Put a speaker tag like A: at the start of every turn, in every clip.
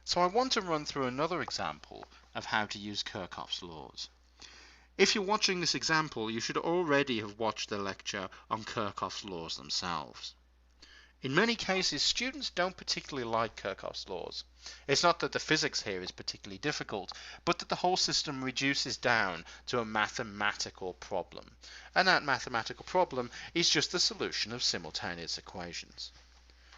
A: So I want to run through another example of how to use Kirchhoff's laws. If you're watching this example, you should already have watched the lecture on Kirchhoff's laws themselves. In many cases, students don't particularly like Kirchhoff's laws. It's not that the physics here is particularly difficult, but that the whole system reduces down to a mathematical problem. And that mathematical problem is just the solution of simultaneous equations.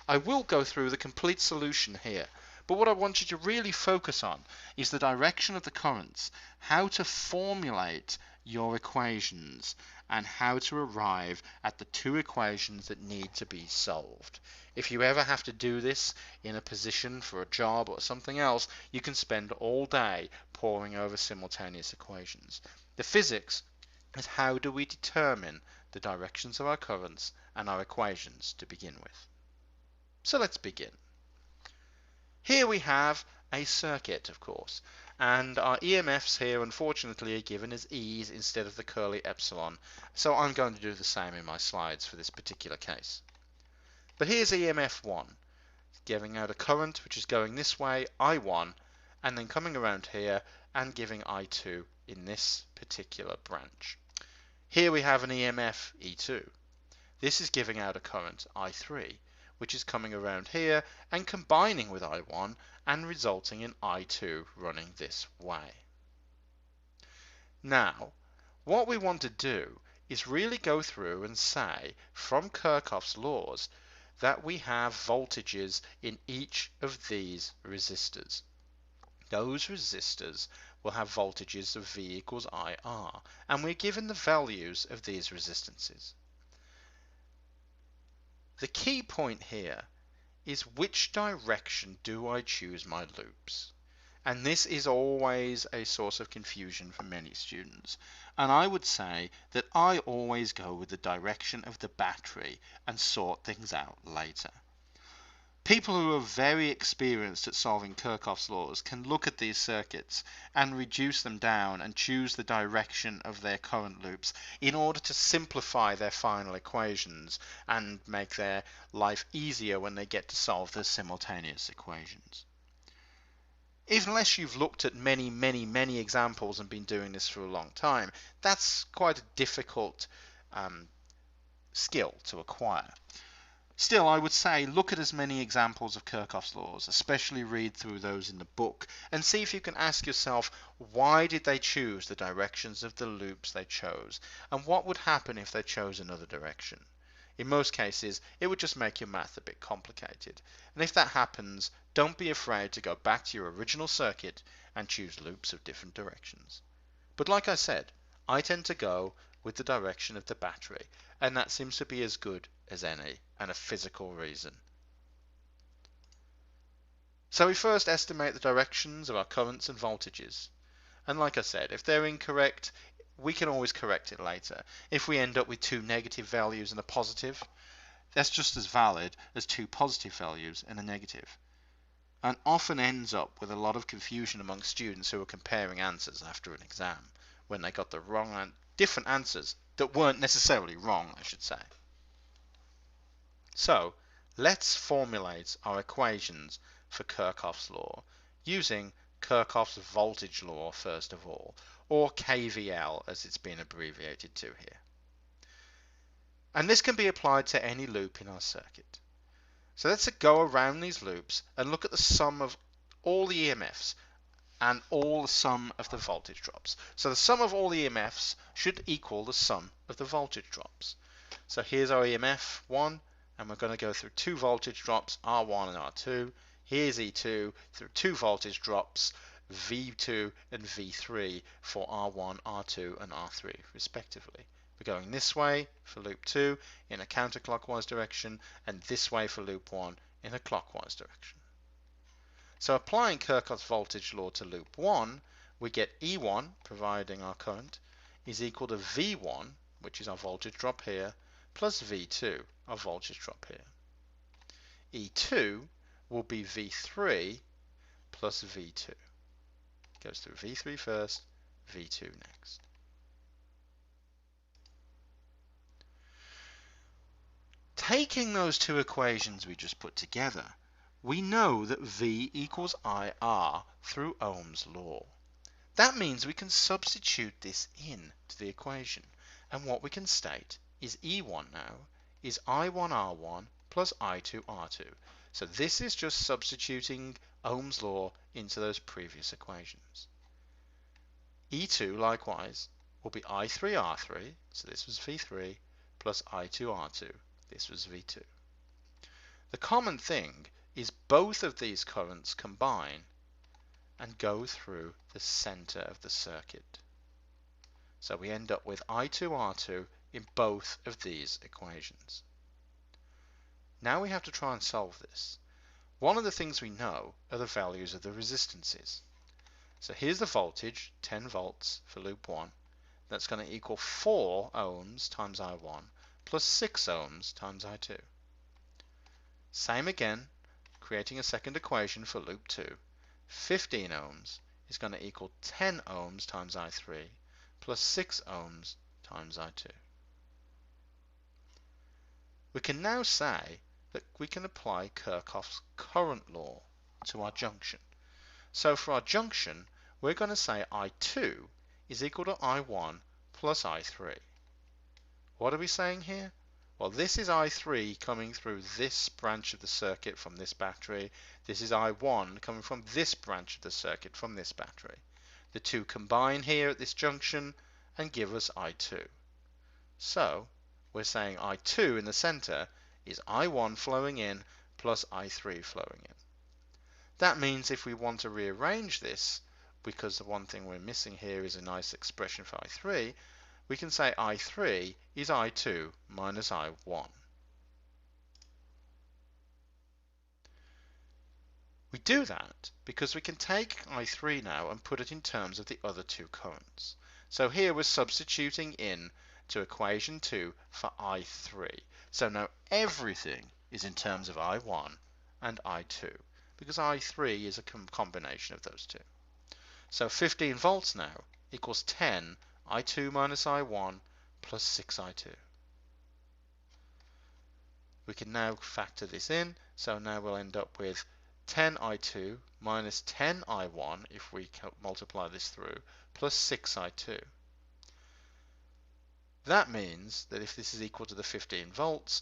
A: I will go through the complete solution here, but what I want you to really focus on is the direction of the currents, how to formulate your equations, and how to arrive at the two equations that need to be solved. If you ever have to do this in a position for a job or something else, you can spend all day poring over simultaneous equations. The physics is how do we determine the directions of our currents and our equations to begin with. So let's begin. Here we have a circuit, of course, and our EMFs here unfortunately are given as E's instead of the curly epsilon, so I'm going to do the same in my slides for this particular case. But here's EMF 1, giving out a current which is going this way, I1, and then coming around here and giving I2 in this particular branch. Here we have an EMF E2. This is giving out a current I3, which is coming around here and combining with I1 and resulting in I2 running this way. Now, what we want to do is really go through and say from Kirchhoff's laws that we have voltages in each of these resistors. Those resistors will have voltages of V equals IR, and we're given the values of these resistances. The key point here is which direction do I choose my loops? And this is always a source of confusion for many students. And I would say that I always go with the direction of the battery and sort things out later. People who are very experienced at solving Kirchhoff's laws can look at these circuits and reduce them down and choose the direction of their current loops in order to simplify their final equations and make their life easier when they get to solve the simultaneous equations. Unless you've looked at many examples and been doing this for a long time, that's quite a difficult skill to acquire. Still, I would say look at as many examples of Kirchhoff's laws, especially read through those in the book, and see if you can ask yourself why did they choose the directions of the loops they chose, and what would happen if they chose another direction. In most cases, it would just make your math a bit complicated. And if that happens, don't be afraid to go back to your original circuit and choose loops of different directions. But like I said, I tend to go with the direction of the battery, and that seems to be as good as any, and a physical reason. So we first estimate the directions of our currents and voltages. And like I said, if they're incorrect, we can always correct it later. If we end up with two negative values and a positive, that's just as valid as two positive values and a negative. And often ends up with a lot of confusion among students who are comparing answers after an exam when they got the wrong and different answers that weren't necessarily wrong, I should say. So let's formulate our equations for Kirchhoff's law using Kirchhoff's voltage law first of all, or KVL as it's been abbreviated to here. And this can be applied to any loop in our circuit. So let's go around these loops and look at the sum of all the EMFs and all the sum of the voltage drops. So the sum of all the EMFs should equal the sum of the voltage drops. So here's our EMF 1, and we're going to go through two voltage drops, R1 and R2. Here's E2 through two voltage drops, V2 and V3 for R1, R2 and R3 respectively. We're going this way for loop 2 in a counterclockwise direction, and this way for loop 1 in a clockwise direction. So applying Kirchhoff's voltage law to loop 1, we get E1, providing our current, is equal to V1, which is our voltage drop here, plus V2, our voltage drop here. E2 will be V3 plus V2. Goes through V3 first, V2 next. Taking those two equations we just put together, we know that V equals IR through Ohm's law. That means we can substitute this in to the equation, and what we can state is E1 now is I1R1 plus I2R2. So this is just substituting Ohm's law into those previous equations. E2 likewise will be I3R3, so this was V3, plus I2R2, this was V2. The common thing is both of these currents combine and go through the center of the circuit. So we end up with I2R2 in both of these equations. Now we have to try and solve this. One of the things we know are the values of the resistances. So here's the voltage, 10 volts for loop 1. That's going to equal 4 ohms times I1 plus 6 ohms times I2. Same again, creating a second equation for loop 2. 15 ohms is going to equal 10 ohms times I3 plus 6 ohms times I2. We can now say that we can apply Kirchhoff's current law to our junction. So for our junction, we're going to say I2 is equal to I1 plus I3. What are we saying here? Well, this is I3 coming through this branch of the circuit from this battery. This is I1 coming from this branch of the circuit from this battery. The two combine here at this junction and give us I2. So we're saying I2 in the center is I1 flowing in plus I3 flowing in. That means if we want to rearrange this, because the one thing we're missing here is a nice expression for I3, we can say I3 is I2 minus I1. We do that because we can take I3 now and put it in terms of the other two currents. So here we're substituting in to equation 2 for I3. So now everything is in terms of I1 and I2 because I3 is a combination of those two. So 15 volts now equals 10 I2 minus I1 plus 6 I2. We can now factor this in, so now we'll end up with 10 I2 minus 10 I1 if we multiply this through, plus 6 I2. That means that if this is equal to the 15 volts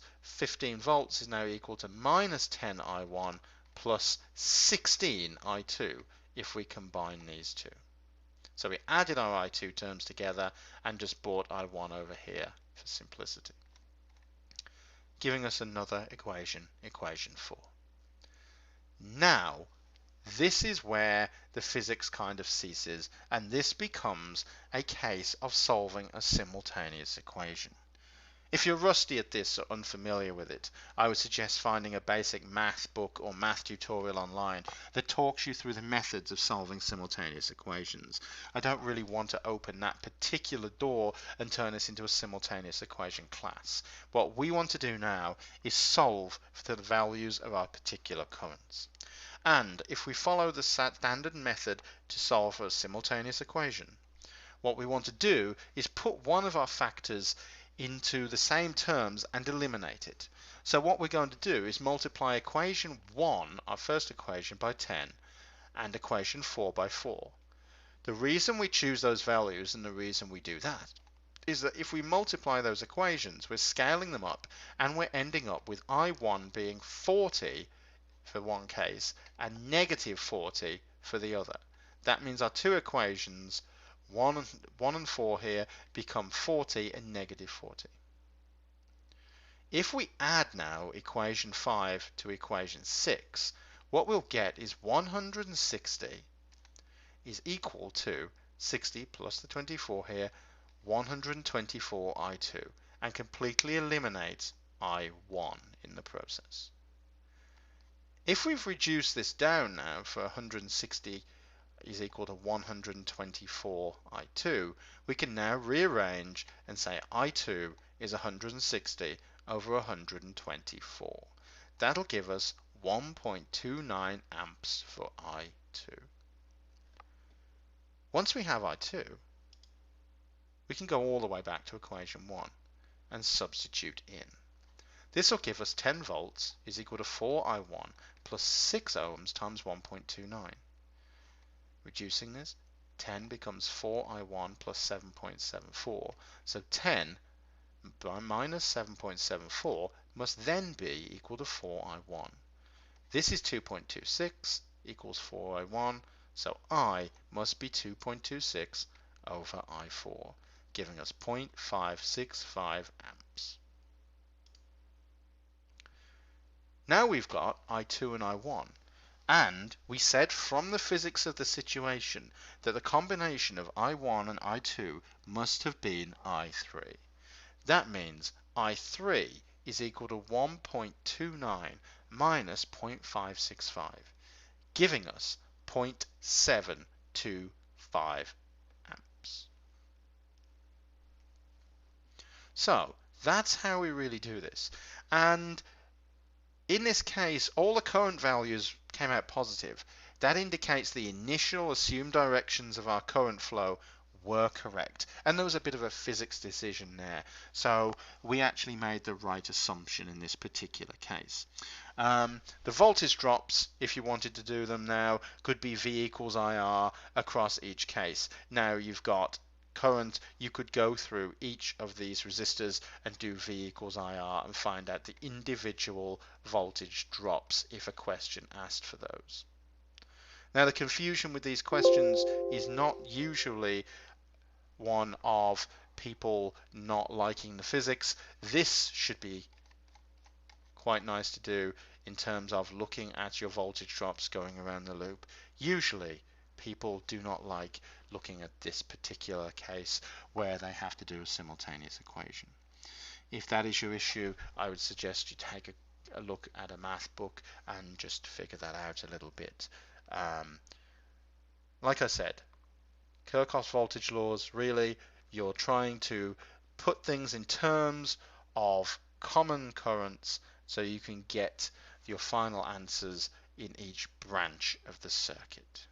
A: is now equal to minus 10 I1 plus 16 I2 if we combine these two. So we added our I2 terms together and just brought I1 over here for simplicity, giving us another equation, equation 4. Now, this is where the physics kind of ceases, and this becomes a case of solving a simultaneous equation. If you're rusty at this or unfamiliar with it, I would suggest finding a basic math book or math tutorial online that talks you through the methods of solving simultaneous equations. I don't really want to open that particular door and turn this into a simultaneous equation class. What we want to do now is solve for the values of our particular currents. And if we follow the standard method to solve for a simultaneous equation, what we want to do is put one of our factors into the same terms and eliminate it. So what we're going to do is multiply equation 1, our first equation, by 10 and equation 4 by 4. The reason we choose those values and the reason we do that is that if we multiply those equations, we're scaling them up and we're ending up with I1 being 40 for one case and negative 40 for the other. That means our two equations 1 and 4 here become 40 and negative 40. If we add now equation 5 to equation 6, what we'll get is 160 is equal to 60 plus the 24 here, 124 I2, and completely eliminate I1 in the process. If we've reduced this down now for 160 is equal to 124 I2, we can now rearrange and say I2 is 160 over 124. That'll give us 1.29 amps for I2. Once we have I2, we can go all the way back to equation 1 and substitute in. This will give us 10 volts is equal to 4 I1 plus 6 ohms times 1.29. Reducing this, 10 becomes 4I1 plus 7.74. So 10 minus 7.74 must then be equal to 4I1. This is 2.26 equals 4I1, so I must be 2.26 over I4, giving us 0.565 amps. Now we've got I2 and I1, and we said from the physics of the situation that the combination of I1 and I2 must have been I3. That means I3 is equal to 1.29 minus 0.565, giving us 0.725 amps. So that's how we really do this. And in this case, all the current values came out positive. That indicates the initial assumed directions of our current flow were correct. And there was a bit of a physics decision there. So we actually made the right assumption in this particular case. The voltage drops, if you wanted to do them now, could be V equals IR across each case. Now you've got current, you could go through each of these resistors and do V equals IR and find out the individual voltage drops if a question asked for those. Now the confusion with these questions is not usually one of people not liking the physics. This should be quite nice to do in terms of looking at your voltage drops going around the loop. Usually people do not like looking at this particular case where they have to do a simultaneous equation. If that is your issue, I would suggest you take a look at a math book and just figure that out a little bit. Like I said, Kirchhoff's voltage laws, really, you're trying to put things in terms of common currents so you can get your final answers in each branch of the circuit.